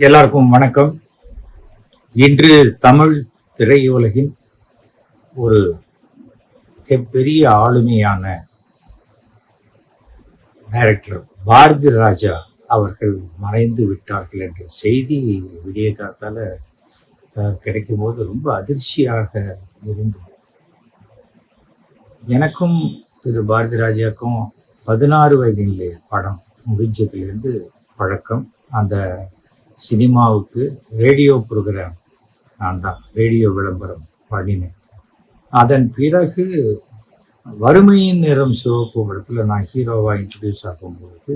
எல்லாருக்கும் வணக்கம். இன்று தமிழ் திரையுலகின் ஒரு மிகப்பெரிய ஆளுமையான டைரக்டர் பாரதி ராஜா அவர்கள் மறைந்து விட்டார்கள் என்ற செய்தி விடிய காத்தால கிடைக்கும் போது ரொம்ப அதிர்ச்சியாக இருந்தது. எனக்கும் திரு பாரதி ராஜாவுக்கும் 16 வயதிலே படம் முடிஞ்சதுலேருந்து பழக்கம். அந்த சினிமாவுக்கு ரேடியோ ப்ரோக்ராம் நான் தான் ரேடியோ விளம்பரம் பண்ணினேன். அதன் பிறகு வறுமையின் நிறம் சிவப்பு படத்தில் நான் ஹீரோவாக இன்ட்ரடியூஸ் ஆகும்போது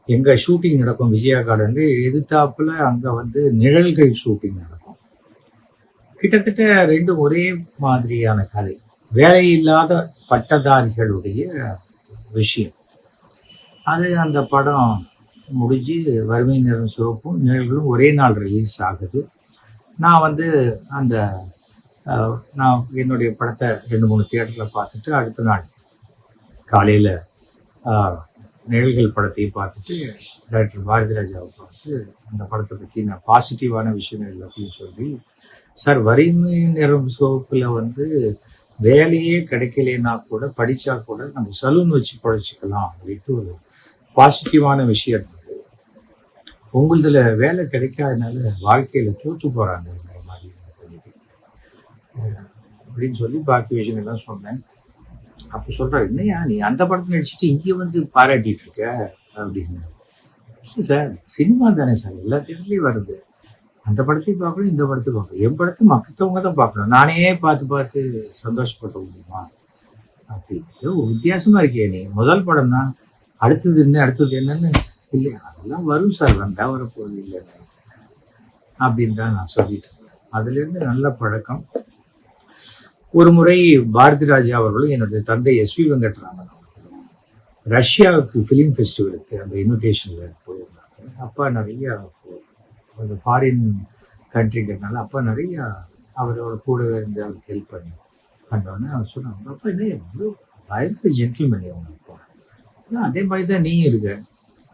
எங்கள் ஷூட்டிங் நடக்கும் விஜயா கார்டன் எதிர்த்தாப்புல அங்கே நிழல்கள் ஷூட்டிங் நடக்கும். கிட்டத்தட்ட ரெண்டும் ஒரே மாதிரியான கதை, வேலையில்லாத பட்டதாரிகளுடைய விஷயம். அது அந்த படம் முடிஞ்சு வறுமை நிறம் சிவப்பும் நிழல்களும் ஒரே நாள் ரிலீஸ் ஆகுது. நான் அந்த நான் என்னுடைய படத்தை 2-3 தியேட்டரில் பார்த்துட்டு அடுத்த நாள் காலையில் நிழல்கள் படத்தையும் பார்த்துட்டு டைரக்டர் பாரதி ராஜாவை பார்த்து அந்த படத்தை பற்றி நான் பாசிட்டிவான விஷயங்கள் எல்லாத்தையும் சொல்லி, சார் வறுமை நிறம் சிவப்பில் வேலையே கிடைக்கலன்னா கூட படித்தா கூட நம்ம சலூன் வச்சு பழச்சிக்கலாம் அப்படின்ட்டு ஒரு பாசிட்டிவான விஷயம் இருந்தது. உங்களதுல வேலை கிடைக்காதனால வாழ்க்கையில் தோற்று போகிறாங்கிற மாதிரி அப்படின்னு சொல்லி பாக்கி விஷயங்கள்லாம் சொன்னேன். அப்போ சொல்கிறார், என்னையா நீ அந்த படத்தை நடிச்சுட்டு இங்கே பாராட்டிட்டு இருக்க அப்படின்னு. இல்லை சார், சினிமா தானே சார், எல்லா தியேட்டர்லேயும் வருது. அந்த படத்தையும் பார்க்கணும், இந்த படத்தையும் பார்க்கணும். என் படத்தை மற்றவங்க தான் பார்க்கணும், நானே பார்த்து சந்தோஷப்பட முடியுமா அப்படி. வித்தியாசமாக இருக்கே நீ, முதல் படம் தான், அடுத்தது என்னன்னு இல்லை, அதெல்லாம் வரும் சார், வந்தா வரப்போகுது இல்லைன்னு அப்படின்னு தான் நான் சொல்லிட்டு இருக்கேன். அதுலேருந்து நல்ல பழக்கம். ஒரு முறை பாரதி ராஜா அவர்களும் என்னுடைய தந்தை எஸ்வி வெங்கட்ராமன் அவர்களும் ரஷ்யாவுக்கு ஃபிலிம் ஃபெஸ்டிவலுக்கு அந்த இன்விடேஷனில் போயிருந்தாங்க. அப்பா நிறையா அந்த ஃபாரின் கண்ட்ரிங்கிறதுனால அப்பா நிறையா அவரோட கூடவே இருந்து அவருக்கு ஹெல்ப் பண்ணோன்னே அவர் சொன்னாங்க, அப்பா என்ன எவ்வளோ பயங்கர ஜென்டில்மேன் அவங்க அப்பா, அதே மாதிரி தான் நீயும் இருக்க,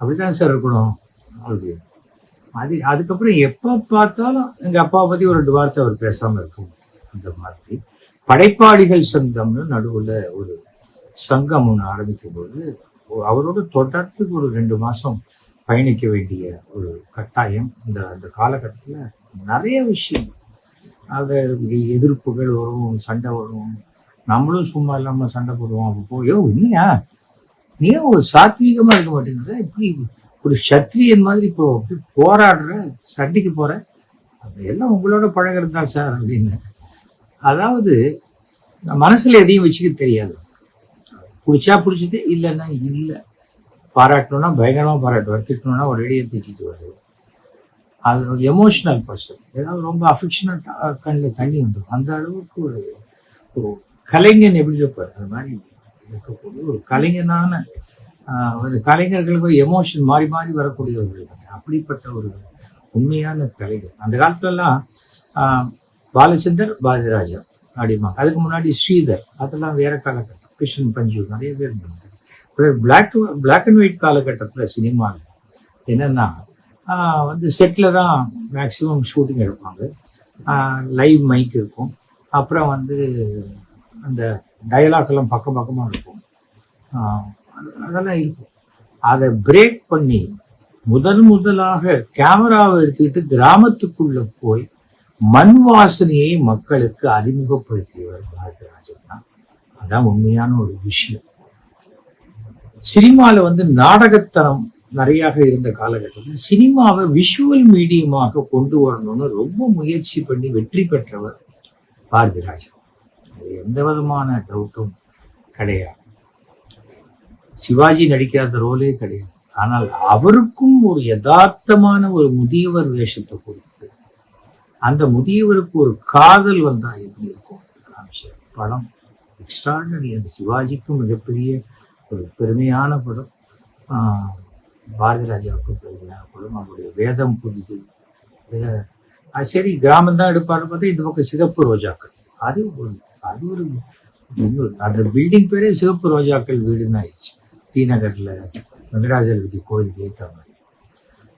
அப்படிதான் சார் இருக்கணும் அப்படி. அதுக்கப்புறம் எப்போ பார்த்தாலும் எங்கள் அப்பாவை பற்றி ஒரு 2 வார்த்தை அவர் பேசாமல் இருக்கும். அந்த மாதிரி படைப்பாளிகள் சங்கம்னு நடுவில் ஒரு சங்கம் ஒன்று ஆரம்பிக்கும் போது அவரோட தொடர்ந்து ஒரு 2 மாதம் பயணிக்க வேண்டிய ஒரு கட்டாயம். அந்த காலகட்டத்தில் நிறைய விஷயம், அது எதிர்ப்புகள் வரும், சண்டை வரும், நம்மளும் சும்மா இல்லாமல் சண்டை போடுவோம். அப்போ போயோ இல்லையா நீ ஒரு சாத்வீகமாக இருக்க மாட்டேங்கிற, இப்படி ஒரு சத்திரியன் மாதிரி இப்போ அப்படி போராடுற, சண்டைக்கு போகிற, அதெல்லாம் உங்களோட பழகிறது தான் சார் அப்படின்னு. அதாவது மனசில் எதையும் வச்சுக்க தெரியாது, பிடிச்சா பிடிச்சது, இல்லைன்னா இல்லை. பாராட்டணும்னா பயங்கரமாக பாராட்டுவார், திட்டணும்னா ஒரேடியாக திட்டிடுவார். அது எமோஷ்னல் பர்சன். ஏதாவது ரொம்ப அஃபெக்ஷனட்டாக கண்ணில் தண்ணி வந்துடும். அந்த அளவுக்கு ஒரு கலைஞன் எப்படி இருப்பார், அது மாதிரி இருக்கக்கூடிய ஒரு கலைஞனான கலைஞர்களுக்கு எமோஷன் மாறி மாறி வரக்கூடியவர்கள். அப்படிப்பட்ட ஒரு உண்மையான கலைஞர். அந்த காலத்துலலாம் பாலச்சந்தர், பாரதி ராஜா அப்படிம்பாங்க. அதுக்கு முன்னாடி ஸ்ரீதர், அதெல்லாம் வேற காலகட்டம். கிருஷ்ணன் பஞ்சு, நிறைய பேர் இருந்தாங்க. பிளாக் அண்ட் ஒயிட் காலகட்டத்தில் சினிமாவில் என்னென்னா செட்டில் தான் மேக்சிமம் ஷூட்டிங் எடுப்பாங்க. லைவ் மைக் இருக்கும். அப்புறம் அந்த டயலாக்லாம் பக்கமாக இருக்கும். அதெல்லாம் இருக்கும். அதை பிரேக் பண்ணி முதலாக கேமராவை எடுத்துக்கிட்டு கிராமத்துக்குள்ள போய் மண் வாசனையை மக்களுக்கு அறிமுகப்படுத்தியவர் பாரதிராஜன் தான். அதான் உண்மையான ஒரு விஷயம். சினிமாவில் நாடகத்தனம் நிறையாக இருந்த காலகட்டத்தில் சினிமாவை விஷுவல் மீடியமாக கொண்டு வரணும்னு ரொம்ப முயற்சி பண்ணி வெற்றி பெற்றவர் பாரதிராஜன். எந்த விதமான டவுட்டும் கிடையாது. சிவாஜி நடிக்காத ரோலே கிடையாது. ஆனால் அவருக்கும் ஒரு யதார்த்தமான ஒரு முதியவர் வேஷத்தை கொடுத்து அந்த முதியவருக்கு ஒரு காதல் வந்தா எப்படி இருக்கும் காமிச்ச படம் எக்ஸ்ட்ராடனரி. அந்த சிவாஜிக்கும் மிகப்பெரிய ஒரு பெருமையான படம், பாரதி ராஜாவுக்கும் பெருமையான படம். அவருடைய வேதம் புரிது. சரி, கிராமம் தான் எடுப்பாருன்னு பார்த்தா இந்த பக்கம் சிகப்பு ரோஜாக்கள், அது ஒரு அந்த பில்டிங் பேரே சிவப்பு ரோஜாக்கள் வீடுன்னு ஆயிடுச்சு. டி நகர்ல வெங்கடாஜலபதி கோயிலுக்கு ஏற்ற மாதிரி.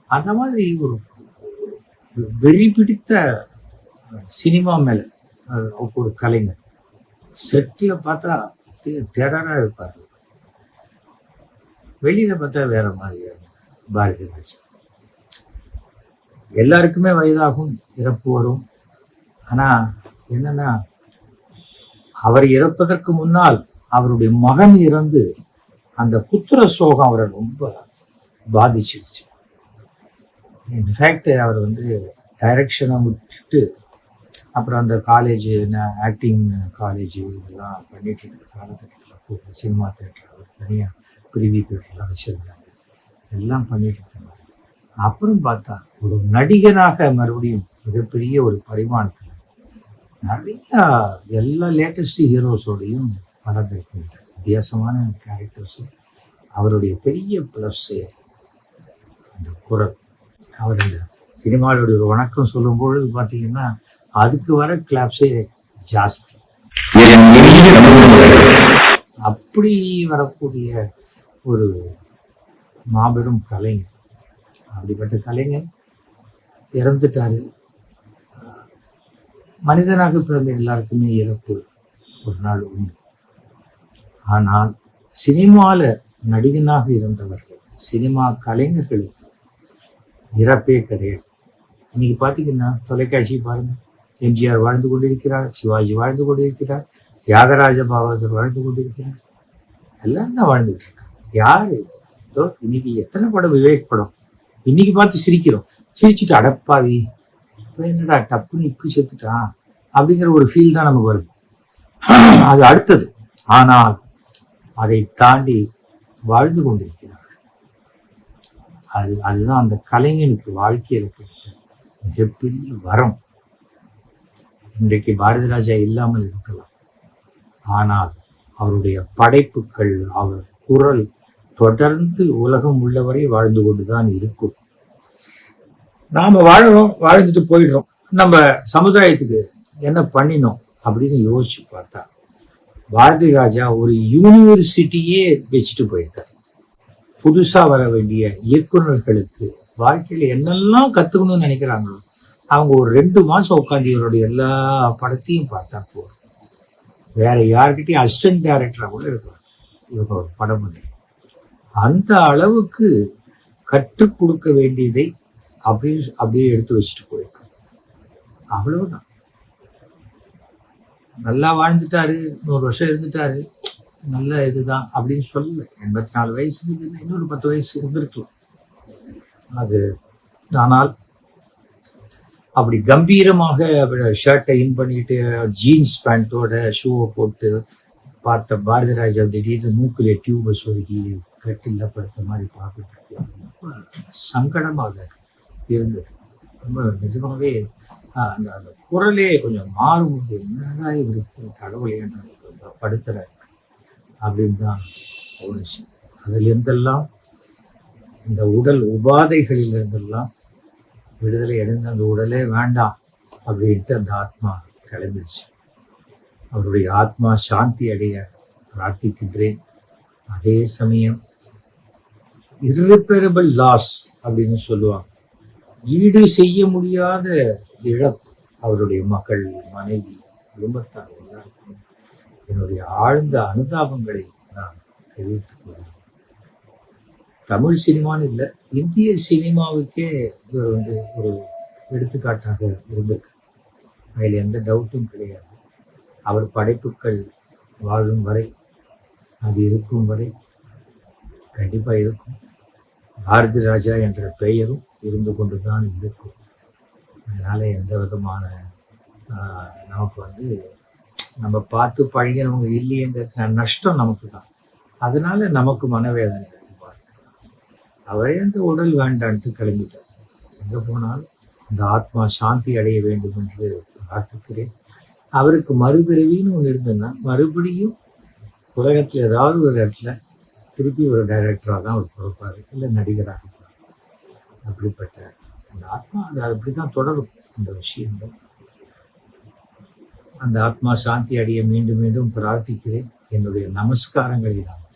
அந்த மாதிரி ஒரு வெறி பிடித்த சினிமா மேல ஒரு கலைஞர். செட்டில் பார்த்தா டெரரா இருப்பார், வெளியில பார்த்தா வேற மாதிரி பாரதி ராஜா. எல்லாருக்குமே வயதாகும், இறப்பு வரும். ஆனா என்னன்னா, அவர் இறப்பதற்கு முன்னால் அவருடைய மகன் இறந்து அந்த புத்திர சோகம் அவரை ரொம்ப பாதிச்சிருச்சு. இன்ஃபேக்ட் அவர் டைரக்ஷனை விட்டுட்டு அப்புறம் அந்த காலேஜ், ஆக்டிங் காலேஜ் இதெல்லாம் பண்ணிட்டு இருக்கிற காலகட்டத்தில் சினிமா தேட்டர் அவர் தனியாக பிரிவி தேட்டர்லாம் வச்சிருந்தாங்க, எல்லாம் பண்ணிட்டு இருந்தாங்க. அப்புறம் பார்த்தா ஒரு நடிகனாக மறுபடியும் மிகப்பெரிய ஒரு பரிமாணத்தில் நிறையா எல்லா லேட்டஸ்ட் ஹீரோஸோடையும் படம் இருக்கின்றார். வித்தியாசமான கேரக்டர்ஸ். அவருடைய பெரிய ப்ளஸ்ஸு அந்த குரல். அவர் இந்த சினிமாவுடைய ஒரு வணக்கம் சொல்லும்பொழுது பார்த்தீங்கன்னா அதுக்கு வர கிளாப்ஸே ஜாஸ்தி. அப்படி வரக்கூடிய ஒரு மாபெரும் கலைஞர். அப்படிப்பட்ட கலைஞர் இறந்துட்டாரு. மனிதனாக பிறந்த எல்லாருக்குமே இறப்பு ஒரு நாள் உண்டு. ஆனால் சினிமாவில் நடிகனாக இருந்தவர்கள், சினிமா கலைஞர்களுக்கு இறப்பே கிடையாது. இன்னைக்கு பார்த்தீங்கன்னா தொலைக்காட்சி பாருங்க, எம்ஜிஆர் வாழ்ந்து கொண்டிருக்கிறார், சிவாஜி வாழ்ந்து கொண்டிருக்கிறார், தியாகராஜ பாகவதர் வாழ்ந்து கொண்டிருக்கிறார், எல்லாம் தான் வாழ்ந்துட்டு இருக்காங்க. யாரு இன்னைக்கு எத்தனை படம், விவேக் படம் இன்னைக்கு பார்த்து சிரிக்கிறோம், சிரிச்சுட்டு அடப்பாவி என்னடா டப்புன்னு இப்படி செத்துட்டான் அப்படிங்கிற ஒரு ஃபீல் தான் நமக்கு வருது. அது அடுத்தது. ஆனால் அதை தாண்டி வாழ்ந்து கொண்டிருக்கிறார்கள். அதுதான் அந்த கலைஞனுக்கு வாழ்க்கையில் கிடைத்த மிகப்பெரிய வரம். இன்றைக்கு பாரதி ராஜா இல்லாமல் இருக்கலாம், ஆனால் அவருடைய படைப்புகள், அவர் குரல் தொடர்ந்து உலகம் உள்ளவரை வாழ்ந்து கொண்டுதான் இருக்கும். நாம வாழறோம், வாழ்ந்துட்டு போயிடுறோம். நம்ம சமுதாயத்துக்கு என்ன பண்ணினோம் அப்படின்னு யோசிச்சு பார்த்தா பாரதி ராஜா ஒரு யூனிவர்சிட்டியே வச்சுட்டு போயிருக்காரு. புதுசா வர வேண்டிய இயக்குநர்களுக்கு வாழ்க்கையில என்னெல்லாம் கத்துக்கணும்னு நினைக்கிறாங்களோ அவங்க ஒரு 2 மாசம் உட்காந்து இவருடைய எல்லா படத்தையும் பார்த்தா போதும். வேற யார்கிட்டையும் அசிஸ்டன்ட் டைரக்டரா கூட இருக்கலாம் இவங்க ஒரு படம் பண்ணி. அந்த அளவுக்கு கற்றுக் கொடுக்க வேண்டியதை அப்படியே எடுத்து வச்சுட்டு போயிருக்காங்க. அவ்வளவுதான். நல்லா வாழ்ந்துட்டாரு, 100 வருஷம் இருந்துட்டாரு, நல்ல இதுதான் அப்படின்னு சொல்லல. 84 வயசு இன்னொரு 10 வயசு இருந்திருக்கலாம் அது. ஆனால் அப்படி கம்பீரமாக ஷர்ட்டை இன் பண்ணிட்டு ஜீன்ஸ் பேண்ட்டோட ஷூவை போட்டு பார்த்த பாரதி ராஜா திடீர்னு மூக்கிலே டியூபை சொருகி கட்டில படுத்த மாதிரி பார்த்துட்டு ரொம்ப சங்கடமாக இருந்தது. ரொம்ப நிஜமாவே அந்த குரலே கொஞ்சம் மாறும்போது என்னடா இவருக்கு கடவுளே படுத்துறாரு அப்படின்னு தான் தோணுச்சு. அதிலிருந்தெல்லாம் இந்த உடல் உபாதைகளிலிருந்தெல்லாம் விடுதலை அடைந்து அந்த உடலே வேண்டாம் அப்படின்ட்டு அந்த ஆத்மா கிளம்பிடுச்சு. அவருடைய ஆத்மா சாந்தி அடைய பிரார்த்திக்கின்றேன். அதே சமயம் irreparable லாஸ் அப்படின்னு சொல்லுவாங்க, ஈடு செய்ய முடியாத இழப்பு. அவருடைய மகள், மனைவி, குடும்பத்தார் எல்லாருக்கும் என்னுடைய ஆழ்ந்த அனுதாபங்களை நான் தெரிவித்துக் கொள்கிறேன். தமிழ் சினிமான்னு இல்லை, இந்திய சினிமாவுக்கே இவர் ஒரு எடுத்துக்காட்டாக இருந்திருக்கு. அதில் எந்த டவுட்டும் கிடையாது. அவர் படைப்புகள் வாழும் வரை, அது இருக்கும் வரை கண்டிப்பாக இருக்கும். பாரதி ராஜா என்ற பெயரும் இருந்து கொண்டு தான் இருக்கும். அதனால் எந்த விதமான நமக்கு நம்ம பார்த்து பழகினவங்க இல்லையேங்கிற நஷ்டம் நமக்கு தான். அதனால நமக்கு மனவேதனை பார்க்கலாம். அவரே அந்த உடல் வேண்டான்ட்டு கிளம்பிட்டார். எங்கே போனாலும் அந்த ஆத்மா சாந்தி அடைய வேண்டும் என்று பிரார்த்திக்கிறேன். அவருக்கு மறுபிறவின்னு ஒன்று இருந்ததுன்னா மறுபடியும் உலகத்தில் ஏதாவது ஒரு இடத்துல திருப்பி ஒரு டைரக்டராக தான் அவர் பிறப்பார், இல்லை நடிகராக. அப்படிப்பட்ட அந்த ஆத்மா அது அப்படி தான் தொடரும். அந்த விஷயங்கள் அந்த ஆத்மா சாந்தி அடைய மீண்டும் மீண்டும் பிரார்த்திக்கிறேன். என்னுடைய நமஸ்காரங்களை நான்